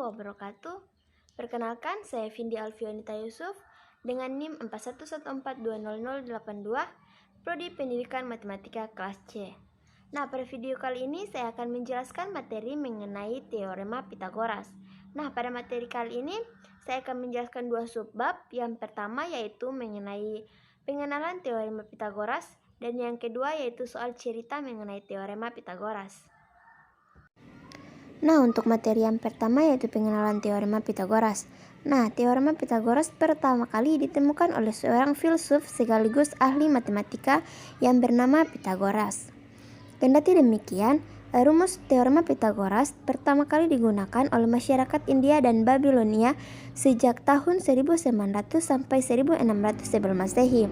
wabarakatuh. Perkenalkan, saya Vindi Alfionita Yusuf dengan NIM 4114200082, Prodi Pendidikan Matematika kelas C. Nah, pada video kali ini saya akan menjelaskan materi mengenai teorema Pitagoras. Nah, pada materi kali ini saya akan menjelaskan dua subbab. Yang pertama yaitu mengenai pengenalan teorema Pitagoras, dan yang kedua yaitu soal cerita mengenai teorema Pitagoras. Nah, untuk materi yang pertama yaitu pengenalan teorema Pitagoras. Nah, teorema Pitagoras pertama kali ditemukan oleh seorang filsuf sekaligus ahli matematika yang bernama Pitagoras. Kendati demikian, rumus teorema Pitagoras pertama kali digunakan oleh masyarakat India dan Babilonia sejak tahun 1900 sampai 1600 sebelum Masehi.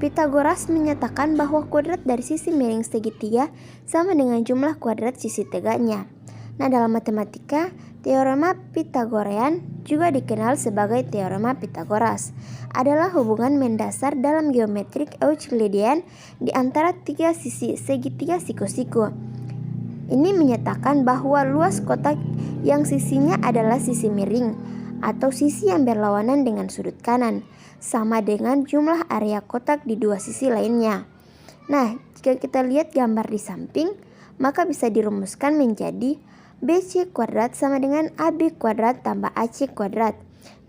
Pitagoras menyatakan bahwa kuadrat dari sisi miring segitiga sama dengan jumlah kuadrat sisi tegaknya. Nah, dalam matematika, teorema Pitagorean juga dikenal sebagai teorema Pitagoras, adalah hubungan mendasar dalam geometrik Euclidean di antara tiga sisi segitiga siku-siku. Ini menyatakan bahwa luas kotak yang sisinya adalah sisi miring atau sisi yang berlawanan dengan sudut kanan sama dengan jumlah area kotak di dua sisi lainnya. Nah, jika kita lihat gambar di samping, maka bisa dirumuskan menjadi BC kuadrat sama dengan AB kuadrat tambah AC kuadrat.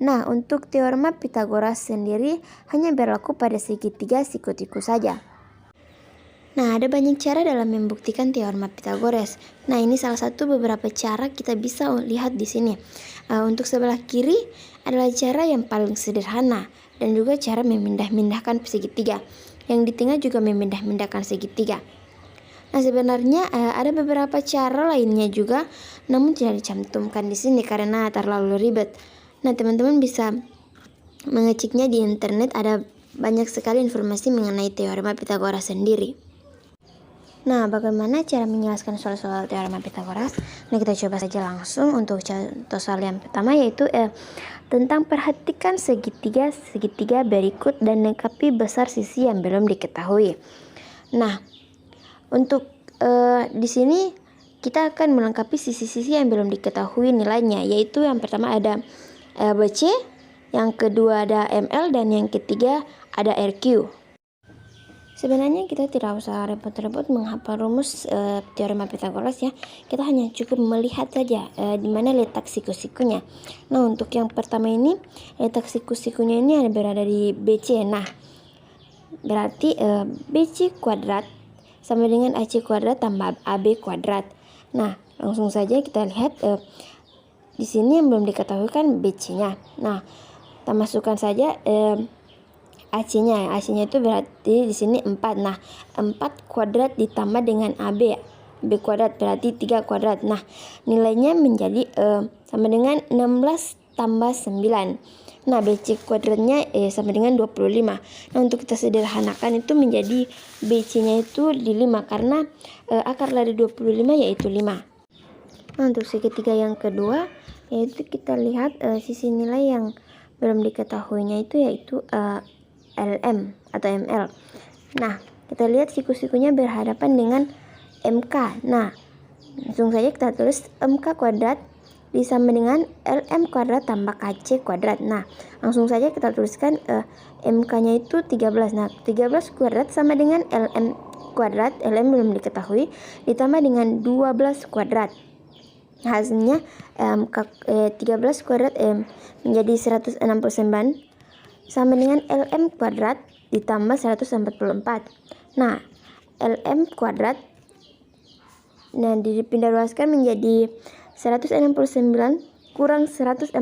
Nah, untuk teorema Pitagoras sendiri hanya berlaku pada segitiga siku-siku saja. Nah, ada banyak cara dalam membuktikan teorema Pitagoras. Nah, ini salah satu beberapa cara kita bisa lihat di sini. Untuk sebelah kiri adalah cara yang paling sederhana dan juga cara memindah-mindahkan segitiga. Yang di tengah juga memindah-mindahkan segitiga. Nah, sebenarnya ada beberapa cara lainnya juga, namun tidak dicantumkan di sini karena terlalu ribet. Nah, teman-teman bisa mengeceknya di internet, ada banyak sekali informasi mengenai teorema Pitagoras sendiri. Nah, bagaimana cara menjelaskan soal-soal teorema Pitagoras? Nah, kita coba saja langsung untuk contoh soal yang pertama yaitu tentang perhatikan segitiga berikut dan lengkapi besar sisi yang belum diketahui. Nah, untuk di sini kita akan melengkapi sisi-sisi yang belum diketahui nilainya, yaitu yang pertama ada BC, yang kedua ada ML, dan yang ketiga ada RQ. Sebenarnya kita tidak usah repot-repot menghafal rumus teorema Pitagoras ya. Kita hanya cukup melihat saja di mana letak siku-sikunya. Nah, untuk yang pertama ini letak siku-sikunya ini berada di BC. Nah, berarti BC kuadrat sama dengan AC kuadrat tambah AB kuadrat. Nah, langsung saja kita lihat di sini yang belum diketahui kan BC-nya. Nah, kita masukkan saja AC-nya. AC-nya itu berarti di sini 4. Nah, 4 kuadrat ditambah dengan AB. AB kuadrat berarti 3 kuadrat. Nah, nilainya menjadi sama dengan 16 tambah 9. Nah, BC kuadratnya sama dengan 25. Nah, untuk kita sederhanakan itu menjadi BC-nya itu di 5 karena akar dari 25 yaitu 5. Nah, untuk segitiga yang kedua yaitu kita lihat sisi nilai yang belum diketahuinya itu yaitu LM atau ML. Nah, kita lihat siku-sikunya berhadapan dengan MK. Nah, langsung saja kita tulis MK kuadrat disama dengan LM kuadrat tambah KC kuadrat. Nah, langsung saja kita tuliskan MK-nya itu 13. Nah, 13 kuadrat sama dengan LM kuadrat, LM belum diketahui, ditambah dengan 12 kuadrat. Hasilnya 13 kuadrat menjadi 169 sama dengan LM kuadrat ditambah 144. Nah, LM kuadrat dipindah luaskan menjadi 169 kurang 144.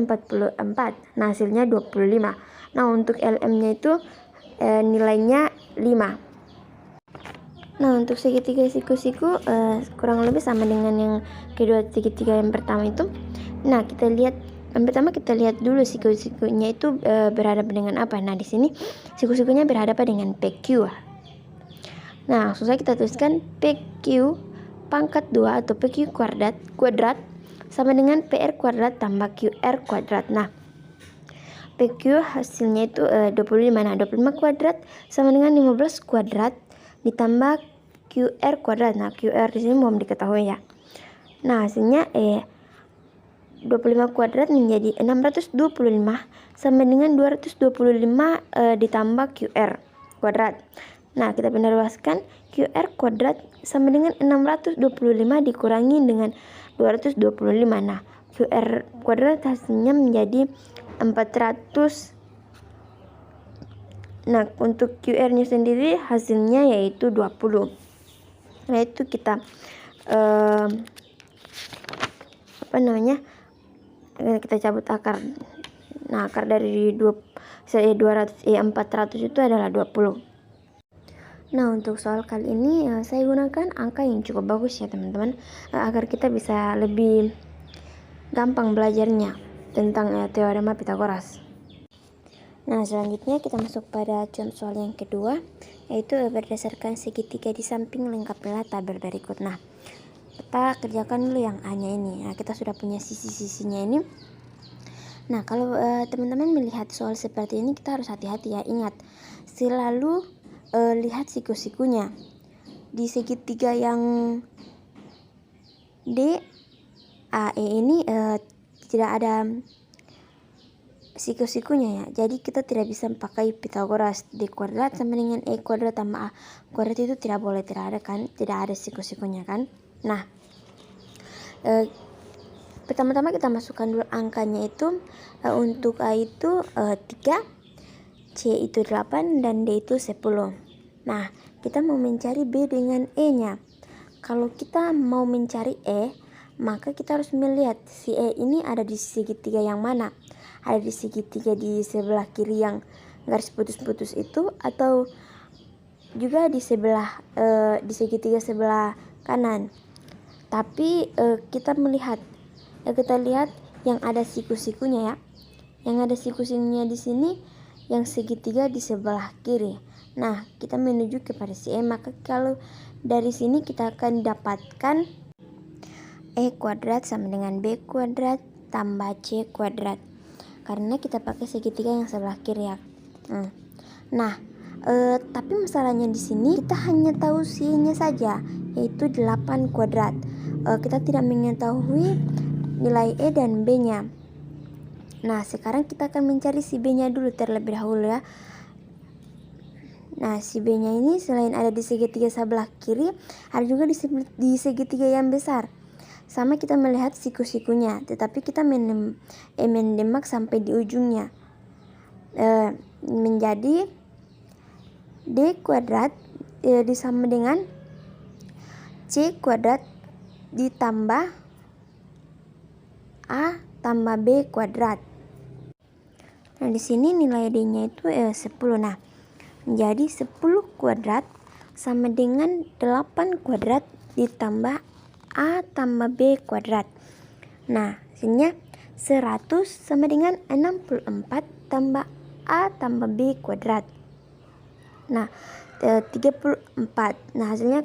Nah, hasilnya 25. Nah, untuk LM-nya itu nilainya 5. Nah, untuk segitiga siku-siku kurang lebih sama dengan yang kedua segitiga yang pertama itu. Nah, kita lihat yang pertama, kita lihat dulu siku-sikunya itu berhadapan dengan apa. Nah, di sini siku-sikunya berhadapan dengan PQ. Nah, langsung saja kita tuliskan PQ pangkat 2 atau PQ kuadrat sama dengan PR kuadrat tambah QR kuadrat. Nah, PQ hasilnya itu 25. Nah, 25 kuadrat sama dengan 15 kuadrat ditambah QR kuadrat. Nah, QR di sini belum diketahui ya. Nah, hasilnya 25 kuadrat menjadi 625 sama dengan 225 ditambah QR kuadrat. Nah, kita pindah luaskan, QR kuadrat sama dengan 625 dikurangi dengan 225. Nah, QR kuadrat hasilnya menjadi 400. Nah, untuk QR-nya sendiri hasilnya yaitu 20. Nah, itu kita kita cabut akar. Nah, akar dari 400 itu adalah 20. Nah, untuk soal kali ini saya gunakan angka yang cukup bagus ya teman-teman, agar kita bisa lebih gampang belajarnya tentang teorema Pythagoras. Nah, selanjutnya kita masuk pada contoh soal yang kedua, yaitu berdasarkan segitiga di samping lengkapilah tabel berikut. Nah, kita kerjakan dulu yang A-nya ini. Nah, kita sudah punya sisi-sisinya ini. Nah, kalau teman-teman melihat soal seperti ini, kita harus hati-hati ya. Ingat, selalu lihat siku-sikunya. Di segitiga yang D, A, E ini tidak ada siku-sikunya ya. Jadi kita tidak bisa pakai Pythagoras. D kuadrat sama dengan E kuadrat tambah A kuadrat itu tidak boleh, tidak ada kan, tidak ada siku-sikunya kan. Nah, pertama-tama kita masukkan dulu angkanya itu. Untuk A itu 3, C itu 8, dan D itu 10. Nah, kita mau mencari B dengan E-nya. Kalau kita mau mencari E, maka kita harus melihat si E ini ada di segitiga yang mana. Ada di segitiga di sebelah kiri yang garis putus-putus itu, atau juga di sebelah di segitiga sebelah kanan. Tapi kita lihat yang ada siku-sikunya ya. Yang ada siku-sikunya di sini yang segitiga di sebelah kiri. Nah, kita menuju kepada si E, maka kalau dari sini kita akan dapatkan E kuadrat sama dengan B kuadrat tambah C kuadrat. Karena kita pakai segitiga yang sebelah kiri ya. Nah, tapi masalahnya di sini kita hanya tahu C-nya saja, yaitu 8 kuadrat. Kita tidak mengetahui nilai E dan B-nya. Nah, sekarang kita akan mencari si B-nya dulu terlebih dahulu ya. Nah, si B-nya ini selain ada di segitiga sebelah kiri, ada juga di segitiga yang besar. Sama kita melihat siku-sikunya, tetapi kita mendemak sampai di ujungnya. Menjadi D kuadrat disama dengan C kuadrat ditambah A tambah B kuadrat. Nah, di sini nilai D-nya itu 10. Nah, menjadi 10 kuadrat sama dengan 8 kuadrat ditambah A tambah B kuadrat. Nah, hasilnya 100 sama dengan 64 tambah A tambah B kuadrat. Nah, 34. Nah, hasilnya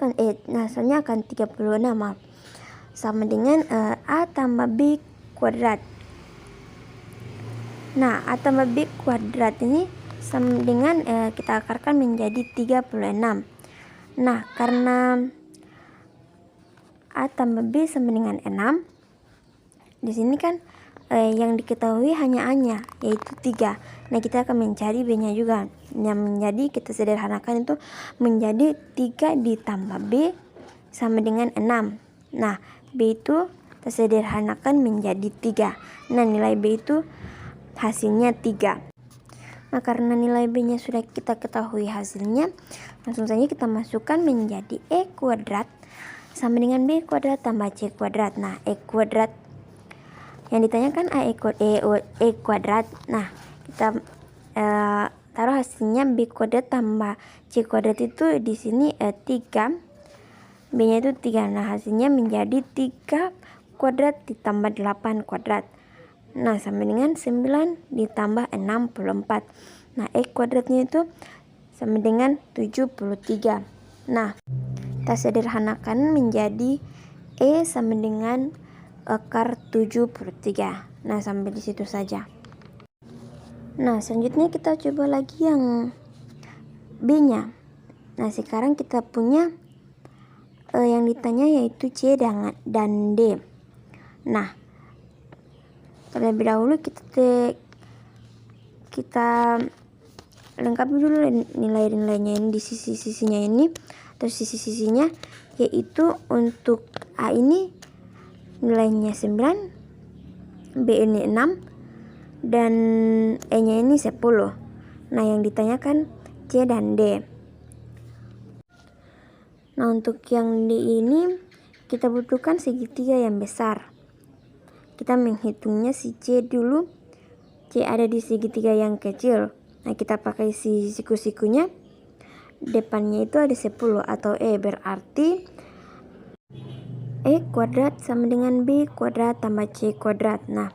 akan 36, maaf. Sama dengan A tambah B kuadrat. Nah, A tambah B kuadrat ini sama dengan kita akarkan menjadi 36. Nah, karena A tambah B sama dengan 6, di sini kan yang diketahui hanya A-nya, yaitu 3. Nah, kita akan mencari B-nya juga. Yang menjadi kita sederhanakan itu menjadi 3 ditambah B sama dengan 6. Nah, B itu kita sederhanakan menjadi 3. Nah, nilai B itu hasilnya 3. Nah, karena nilai B-nya sudah kita ketahui hasilnya, langsung saja kita masukkan menjadi E kuadrat sama dengan B kuadrat tambah C kuadrat. Nah, E kuadrat yang ditanyakan E kuadrat. Nah, kita taruh hasilnya B kuadrat tambah C kuadrat itu di sini 3. B-nya itu 3. Nah, hasilnya menjadi 3 kuadrat ditambah 8 kuadrat. Nah, sama dengan 9 ditambah 64. Nah, E kuadratnya itu sama dengan 73. Nah, kita sederhanakan menjadi E sama dengan akar 73. Nah, sampai di situ saja. Nah, selanjutnya kita coba lagi yang B-nya. Nah, sekarang kita punya yang ditanya yaitu C dan D. Nah, Terlebih dahulu kita lengkapi dulu nilai-nilainya ini di sisi-sisinya ini atau sisi-sisinya, yaitu untuk A ini nilainya 9, B ini 6, dan E nya ini 10. Nah, yang ditanyakan C dan D. Nah, untuk yang D ini kita butuhkan segitiga yang besar. Kita menghitungnya si C dulu. C ada di segitiga yang kecil. Nah, kita pakai si siku-sikunya. Depannya itu ada 10 atau E, berarti E kuadrat sama dengan B kuadrat tambah C kuadrat. Nah,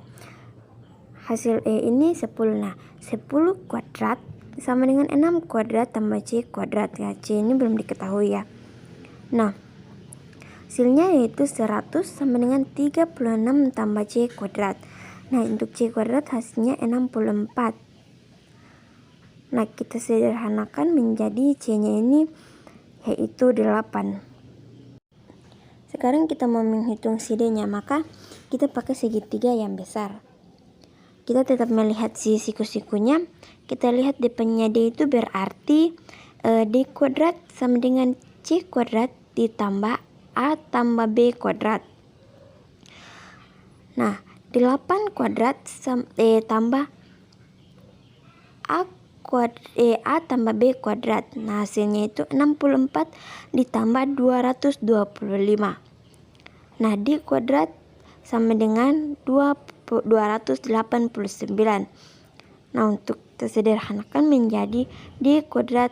hasil E ini 10. Nah, 10 kuadrat sama dengan 6 kuadrat tambah C kuadrat. Ya, C ini belum diketahui ya. Nah, hasilnya yaitu 100 sama dengan 36 tambah C kuadrat. Nah, untuk C kuadrat hasilnya 64. Nah, kita sederhanakan menjadi C-nya ini yaitu 8. Sekarang kita mau menghitung si D-nya, maka kita pakai segitiga yang besar. Kita tetap melihat si siku-sikunya. Kita lihat depannya D itu berarti D kuadrat sama dengan C kuadrat ditambah A tambah B kuadrat. Nah, 8 kuadrat tambah A tambah B kuadrat. Nah, hasilnya itu 64 ditambah 225. Nah, D kuadrat sama dengan 289. Nah, untuk tersederhanakan menjadi D kuadrat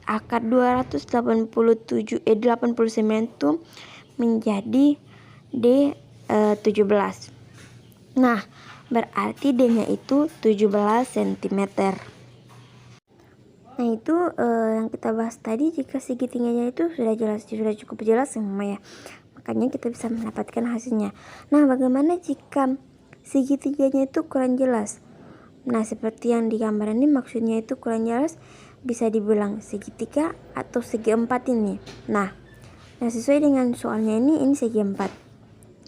akar 89 itu menjadi D 17. Nah, berarti D-nya itu 17 cm. Nah, itu yang kita bahas tadi. Jika segitiganya itu sudah cukup jelas semua ya. Makanya kita bisa mendapatkan hasilnya. Nah, bagaimana jika segitiganya itu kurang jelas? Nah, seperti yang di gambar ini maksudnya itu kurang jelas, bisa dibilang segitiga atau segi empat ini. Nah, sesuai dengan soalnya ini segi empat.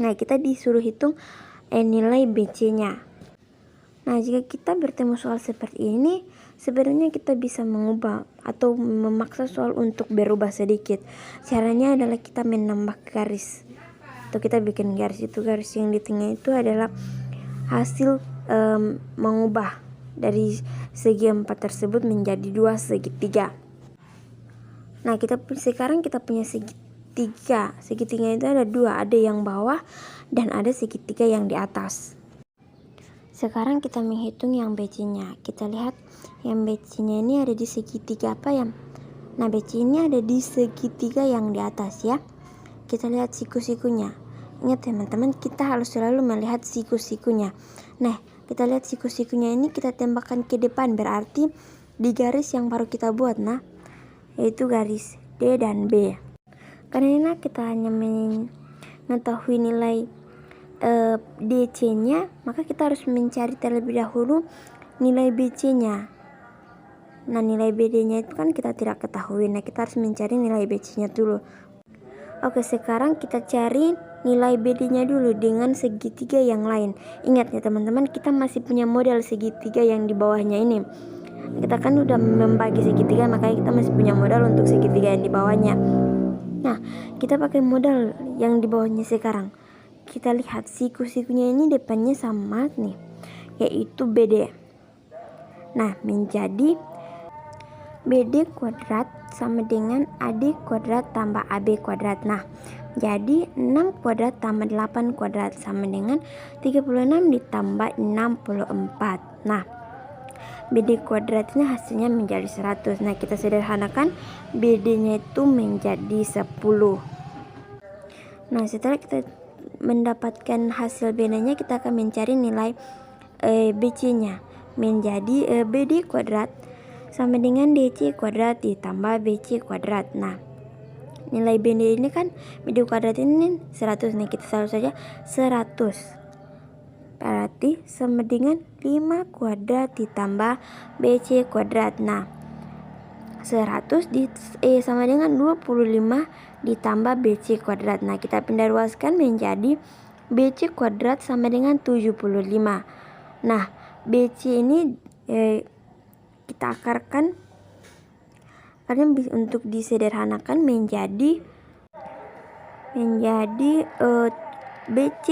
Nah, kita disuruh hitung nilai BC-nya. Nah, jika kita bertemu soal seperti ini, sebenarnya kita bisa mengubah atau memaksa soal untuk berubah sedikit. Caranya adalah kita menambah garis. Atau kita bikin garis, itu garis yang di tengah itu adalah hasil mengubah dari segi 4 tersebut menjadi 2 segitiga. Nah, sekarang kita punya segitiga. Segitiga itu ada 2, ada yang bawah dan ada segitiga yang di atas. Sekarang kita menghitung yang BC-nya. Kita lihat yang BC-nya ini ada di segitiga apa ya? Nah, BC ini ada di segitiga yang di atas ya. Kita lihat siku-sikunya. Ingat teman-teman, kita harus selalu melihat siku-sikunya. Nah, kita lihat siku-sikunya ini kita tembakkan ke depan, berarti di garis yang baru kita buat, nah, yaitu garis D dan B. Karena kita hanya mengetahui nilai DC-nya, maka kita harus mencari terlebih dahulu nilai BC-nya. Nah, nilai BD-nya itu kan kita tidak ketahui. Nah, kita harus mencari nilai BC-nya dulu. Oke, sekarang kita cari nilai BD-nya dulu dengan segitiga yang lain. Ingat ya teman-teman, kita masih punya model segitiga yang di bawahnya ini. Kita kan udah membagi segitiga, makanya kita masih punya modal untuk segitiga yang di bawahnya. Nah, kita pakai modal yang di bawahnya sekarang. Kita lihat siku-sikunya ini depannya sama nih, yaitu BD. Nah, menjadi BD kuadrat sama dengan AD kuadrat tambah AB kuadrat. Nah, jadi 6 kuadrat tambah 8 kuadrat sama dengan 36 ditambah 64. Nah, BD kuadratnya hasilnya menjadi 100. Nah, kita sederhanakan, BD-nya itu menjadi 10. Nah, setelah kita mendapatkan hasil BD-nya, kita akan mencari nilai BC-nya. Menjadi BD kuadrat sama dengan DC kuadrat ditambah BC kuadrat. Nah, nilai BD ini kan, BD kuadrat ini 100. Nah, kita taruh saja 100. Berarti sama dengan 5 kuadrat ditambah BC kuadrat. Nah, 100 sama dengan 25 ditambah BC kuadrat. Nah, kita pindah ruaskan menjadi BC kuadrat sama dengan 75. Nah, BC ini kita akarkan karena untuk disederhanakan menjadi BC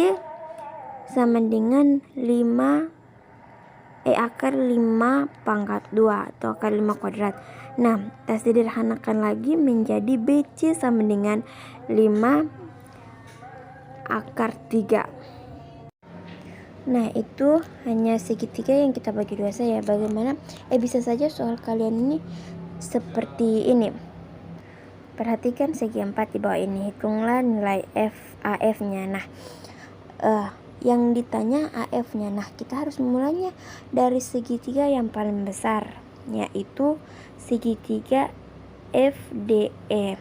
sama dengan 5 akar 5 pangkat 2 atau akar 5 kuadrat. Nah, kita sederhanakan lagi menjadi BC sama dengan 5 akar 3. Nah, itu hanya segitiga yang kita bagi dua saja. Bagaimana? Bisa saja soal kalian ini seperti ini. Perhatikan segi 4 di bawah ini. Hitunglah nilai AF-nya. Nah, yang ditanya AF-nya. Nah, kita harus memulainya dari segitiga yang paling besar, yaitu segitiga FDE.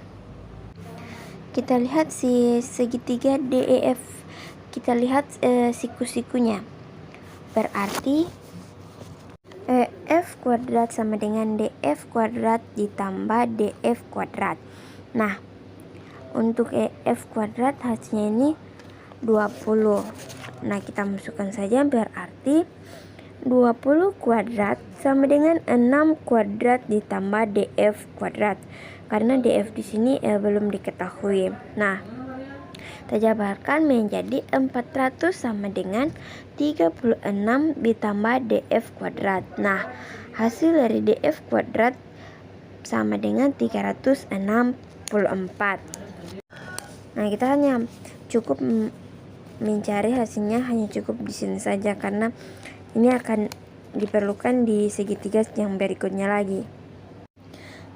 Kita lihat segitiga DEF. Kita lihat siku-sikunya. Berarti F kuadrat sama dengan DF kuadrat ditambah DF kuadrat. Nah, untuk EF kuadrat hasilnya ini 20. Nah, kita masukkan saja, berarti 20 kuadrat sama dengan 6 kuadrat ditambah DF kuadrat. Karena DF di sini belum diketahui. Nah, kita jabarkan menjadi 400 sama dengan 36 ditambah DF kuadrat. Nah, hasil dari DF kuadrat sama dengan 364. Nah, kita hanya cukup mencari hasilnya, hanya cukup di sini saja karena ini akan diperlukan di segitiga yang berikutnya lagi.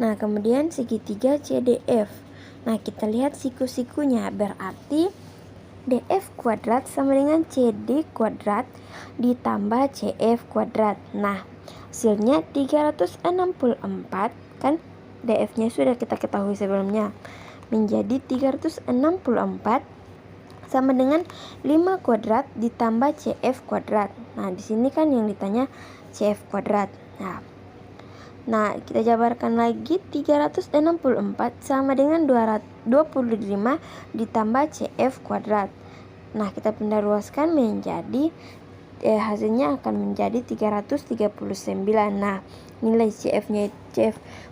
Nah, kemudian segitiga CDF. Nah, kita lihat siku-sikunya, berarti DF kuadrat sama dengan CD kuadrat ditambah CF kuadrat. Nah, hasilnya 364, kan DF-nya sudah kita ketahui sebelumnya, menjadi 364 sama dengan 5 kuadrat ditambah CF kuadrat. Nah, di sini kan yang ditanya CF kuadrat. Nah, kita jabarkan lagi 364 sama dengan 225 ditambah CF kuadrat. Nah, kita pindah ruaskan menjadi hasilnya akan menjadi 339. Nah, nilai CF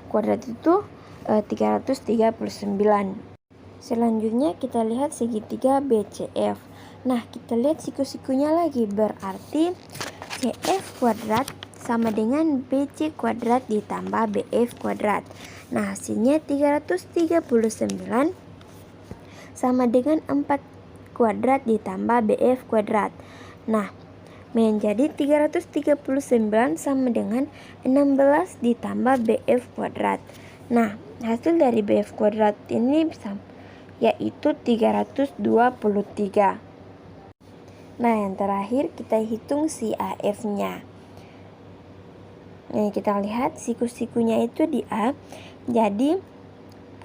kuadrat itu 339. Selanjutnya kita lihat segitiga BCF. Nah, kita lihat siku-sikunya lagi, berarti CF kuadrat sama dengan BC kuadrat ditambah BF kuadrat. Nah, hasilnya 339 sama dengan 4 kuadrat ditambah BF kuadrat. Nah, menjadi 339 sama dengan 16 ditambah BF kuadrat. Nah, hasil dari BF kuadrat ini yaitu 323. Nah, yang terakhir kita hitung si AF-nya. Nah, kita lihat siku-sikunya itu di A. Jadi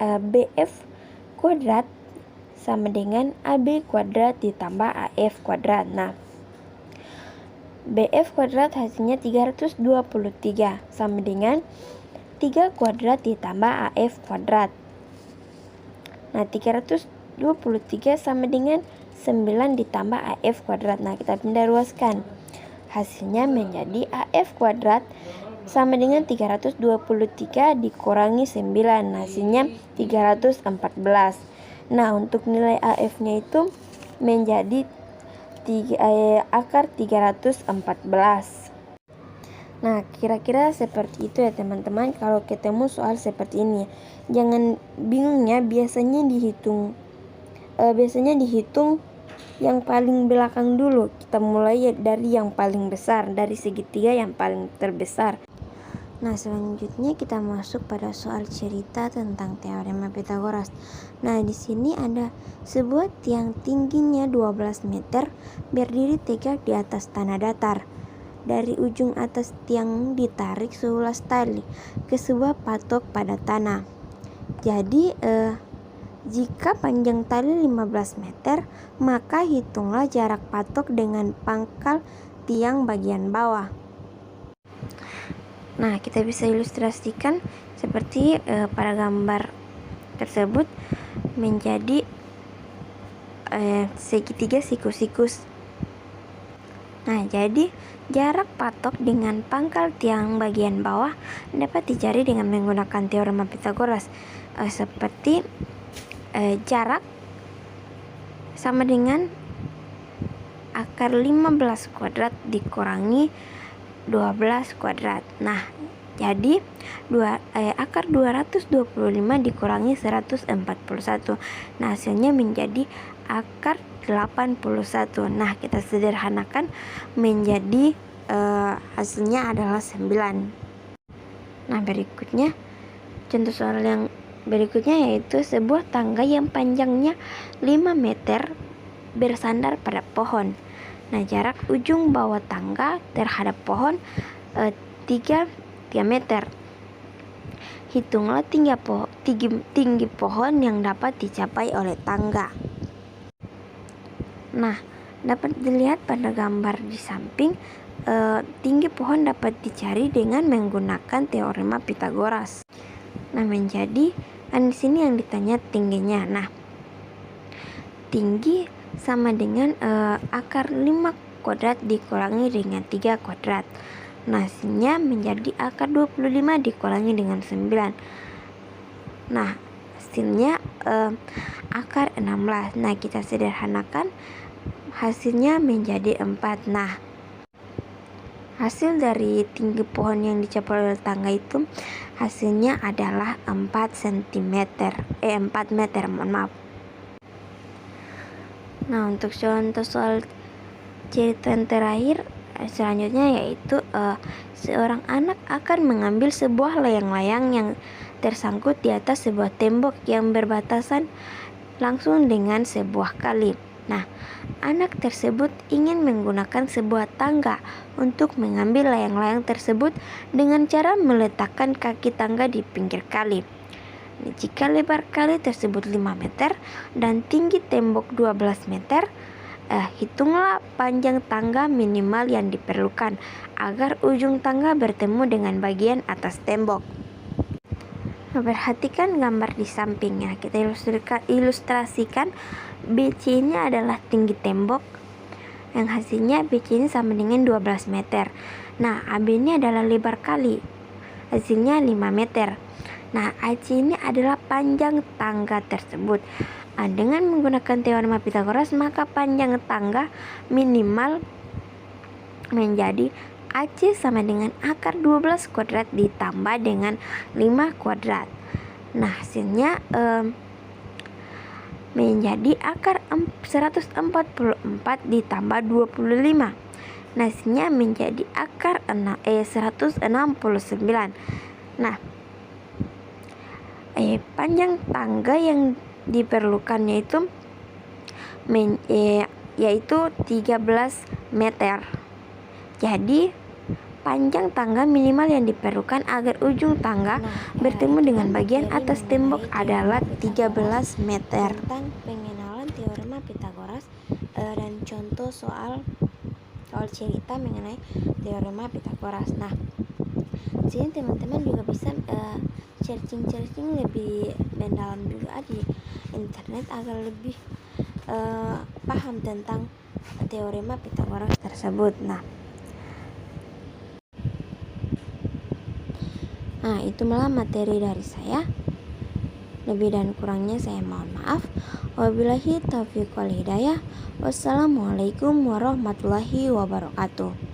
BF kuadrat sama dengan AB kuadrat ditambah AF kuadrat. Nah, BF kuadrat hasilnya 323 sama dengan 3 kuadrat ditambah AF kuadrat. Nah, 323 sama dengan 9 ditambah AF kuadrat. Nah, kita pindah ruaskan. Hasilnya menjadi AF kuadrat sama dengan 323 dikurangi 9. Hasilnya 314. Nah, untuk nilai AF-nya itu menjadi akar 314. Nah, kira-kira seperti itu ya teman-teman. Kalau ketemu soal seperti ini, jangan bingungnya, biasanya dihitung yang paling belakang dulu. Kita mulai dari yang paling besar, dari segitiga yang paling terbesar. Nah, selanjutnya kita masuk pada soal cerita tentang teorema Pythagoras. Nah, di sini ada sebuah tiang tingginya 12 meter berdiri tegak di atas tanah datar. Dari ujung atas tiang ditarik 11 tali ke sebuah patok pada tanah. Jadi, jika panjang tali 15 meter, maka hitunglah jarak patok dengan pangkal tiang bagian bawah. Nah, kita bisa ilustrasikan seperti pada gambar tersebut menjadi segitiga siku-sikus. Nah, jadi jarak patok dengan pangkal tiang bagian bawah dapat dicari dengan menggunakan teorema Pythagoras, seperti jarak sama dengan akar 15 kuadrat dikurangi 12 kuadrat. Nah, jadi akar 225 dikurangi 141. Nah, hasilnya menjadi akar 81. Nah, kita sederhanakan menjadi hasilnya adalah 9. Nah, berikutnya contoh soal yang berikutnya yaitu sebuah tangga yang panjangnya 5 meter bersandar pada pohon. Nah, jarak ujung bawah tangga terhadap pohon 3 meter. Hitunglah tinggi pohon yang dapat dicapai oleh tangga. Nah, dapat dilihat pada gambar di samping, tinggi pohon dapat dicari dengan menggunakan teorema Pythagoras. Nah, menjadi di sini yang ditanya tingginya. Nah, tinggi sama dengan akar 5 kuadrat dikurangi dengan 3 kuadrat. Nah, hasilnya menjadi akar 25 dikurangi dengan 9. Nah, hasilnya akar 16. Nah, kita sederhanakan hasilnya menjadi 4. Nah, hasil dari tinggi pohon yang dicapai oleh tangga itu hasilnya adalah 4 meter, mohon maaf. Nah, untuk contoh soal cerita yang terakhir selanjutnya yaitu seorang anak akan mengambil sebuah layang-layang yang tersangkut di atas sebuah tembok yang berbatasan langsung dengan sebuah kali. Nah, anak tersebut ingin menggunakan sebuah tangga untuk mengambil layang-layang tersebut dengan cara meletakkan kaki tangga di pinggir kali. Jika lebar kali tersebut 5 meter dan tinggi tembok 12 meter, hitunglah panjang tangga minimal yang diperlukan agar ujung tangga bertemu dengan bagian atas tembok. Perhatikan gambar di sampingnya. Kita ilustrasikan BC ini adalah tinggi tembok, yang hasilnya BC ini sama dengan 12 meter. Nah, AB ini adalah lebar kali, hasilnya 5 meter. Nah, AC ini adalah panjang tangga tersebut. Dengan menggunakan teorema Pythagoras, maka panjang tangga minimal menjadi AC sama dengan akar 12 kuadrat ditambah dengan 5 kuadrat. Nah, hasilnya menjadi akar 144 ditambah 25. Nah, hasilnya menjadi akar 169. Nah, panjang tangga yang diperlukan yaitu 13 meter. Jadi panjang tangga minimal yang diperlukan agar ujung tangga bertemu dengan bagian atas tembok adalah 13 meter. Tentang pengenalan teorema Pythagoras dan contoh soal cerita mengenai teorema Pythagoras. Nah, sini teman-teman juga bisa searching lebih mendalam juga di internet agar lebih paham tentang teorema Pythagoras tersebut. Nah, itulah materi dari saya. Lebih dan kurangnya saya mohon maaf. Wabillahi taufiq wal hidayah. Wassalamualaikum warahmatullahi wabarakatuh.